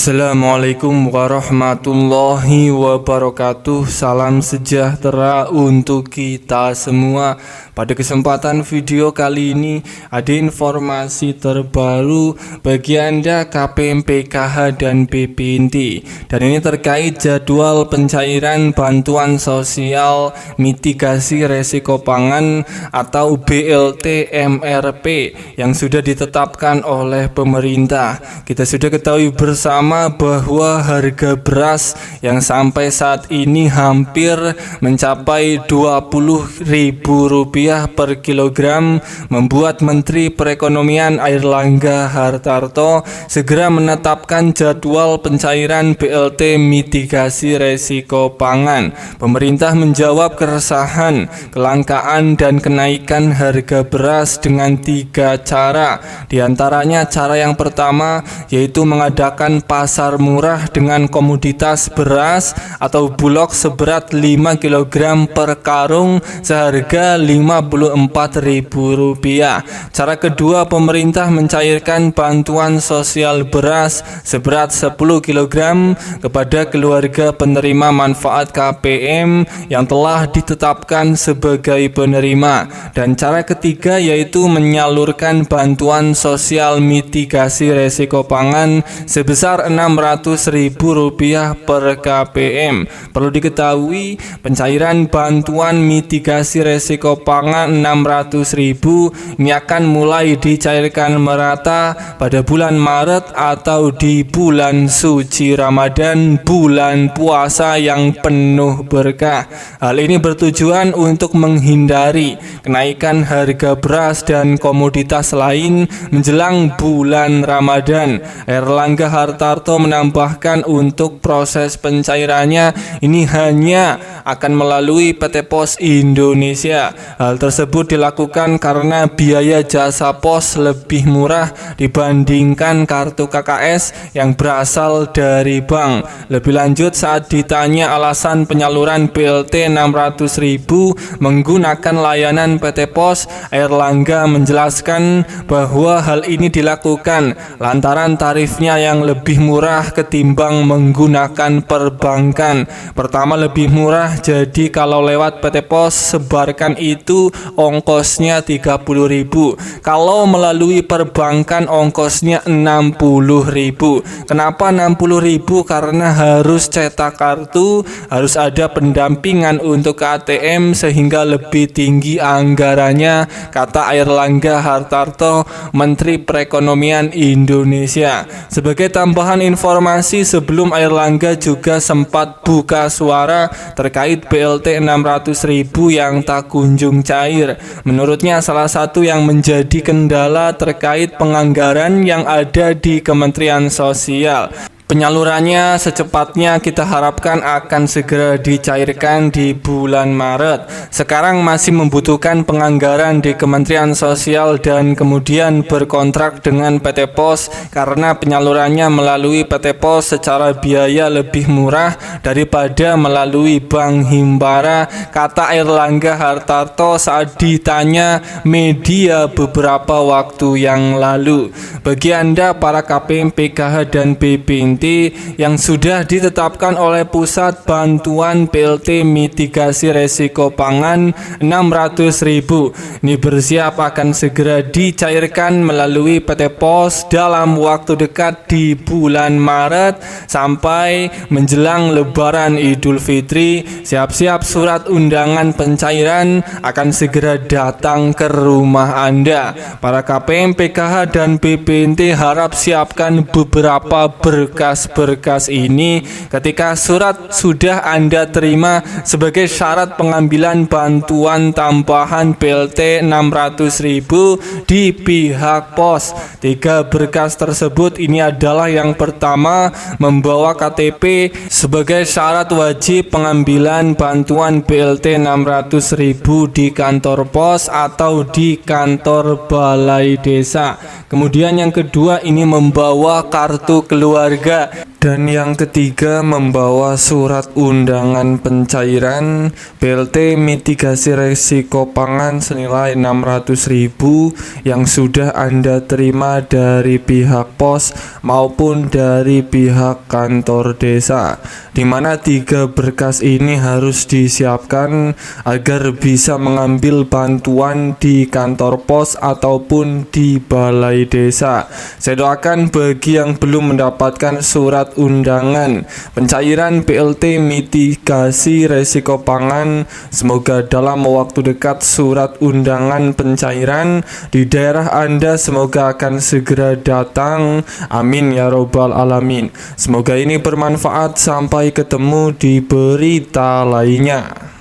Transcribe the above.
Assalamualaikum warahmatullahi wabarakatuh. Salam sejahtera untuk kita semua. Pada kesempatan video kali ini ada informasi terbaru bagi Anda KPM PKH dan BPNT. Dan ini terkait jadwal pencairan bantuan sosial mitigasi resiko pangan atau BLT MRP yang sudah ditetapkan oleh pemerintah. Kita sudah ketahui bersama bahwa harga beras yang sampai saat ini hampir mencapai Rp20.000 per kilogram membuat Menteri Perekonomian Airlangga Hartarto segera menetapkan jadwal pencairan BLT mitigasi resiko pangan. Pemerintah menjawab keresahan, kelangkaan dan kenaikan harga beras dengan 3 cara. Di antaranya cara yang pertama yaitu mengadakan pasar murah dengan komoditas beras atau bulog seberat 5 kg per karung seharga Rp54.000. Cara kedua, pemerintah mencairkan bantuan sosial beras seberat 10 kg kepada keluarga penerima manfaat KPM yang telah ditetapkan sebagai penerima. Dan cara ketiga yaitu menyalurkan bantuan sosial mitigasi resiko pangan sebesar Rp600.000 per KPM. Perlu diketahui, pencairan bantuan mitigasi resiko pangan Rp600.000 ini akan mulai dicairkan merata pada bulan Maret atau di bulan suci Ramadan, bulan puasa yang penuh berkah. Hal ini bertujuan untuk menghindari kenaikan harga beras dan komoditas lain menjelang bulan Ramadan. Airlangga Hartarto menambahkan untuk proses pencairannya ini hanya akan melalui PT Pos Indonesia. Hal tersebut dilakukan karena biaya jasa pos lebih murah dibandingkan kartu KKS yang berasal dari bank. Lebih lanjut, saat ditanya alasan penyaluran BLT Rp600.000 menggunakan layanan PT Pos, Airlangga menjelaskan bahwa hal ini dilakukan lantaran tarifnya yang lebih murah ketimbang menggunakan perbankan. Pertama, lebih murah, jadi kalau lewat PT Pos sebarkan itu ongkosnya Rp30.000. Kalau melalui perbankan ongkosnya Rp60.000. Kenapa Rp60.000? Karena harus cetak kartu, harus ada pendampingan untuk ATM sehingga lebih tinggi anggarannya, kata Airlangga Hartarto, Menteri Perekonomian Indonesia. Sebagai tambahan informasi, sebelum Airlangga juga sempat buka suara terkait BLT Rp600.000 yang tak kunjung cair. Menurutnya salah satu yang menjadi kendala terkait penganggaran yang ada di Kementerian Sosial. Penyalurannya secepatnya kita harapkan akan segera dicairkan di bulan Maret. Sekarang masih membutuhkan penganggaran di Kementerian Sosial dan kemudian berkontrak dengan PT Pos karena penyalurannya melalui PT Pos secara biaya lebih murah daripada melalui Bank Himbara, kata Airlangga Hartarto saat ditanya media beberapa waktu yang lalu. Bagi Anda para KPM PKH dan BPNT yang sudah ditetapkan oleh pusat bantuan BLT mitigasi resiko pangan Rp600.000 ini bersiap akan segera dicairkan melalui PT Pos dalam waktu dekat di bulan Maret sampai menjelang Lebaran Idul Fitri. Siap-siap surat undangan pencairan akan segera datang ke rumah Anda. Para KPM PKH dan BPNT harap siapkan beberapa berkas ini ketika surat sudah Anda terima sebagai syarat pengambilan bantuan tambahan BLT Rp600.000 di pihak pos. 3 berkas tersebut ini adalah yang pertama, membawa KTP sebagai syarat wajib pengambilan bantuan BLT Rp600.000 di kantor pos atau di kantor balai desa. Kemudian yang kedua ini membawa kartu keluarga. Dan yang ketiga, membawa surat undangan pencairan BLT mitigasi resiko pangan senilai 600.000 yang sudah Anda terima dari pihak pos maupun dari pihak kantor desa, di mana 3 berkas ini harus disiapkan agar bisa mengambil bantuan di kantor pos ataupun di balai desa. Saya doakan bagi yang belum mendapatkan surat undangan pencairan BLT mitigasi resiko pangan, semoga dalam waktu dekat surat undangan pencairan di daerah Anda semoga akan segera datang. Amin ya robbal alamin. Semoga ini bermanfaat. Sampai ketemu di berita lainnya.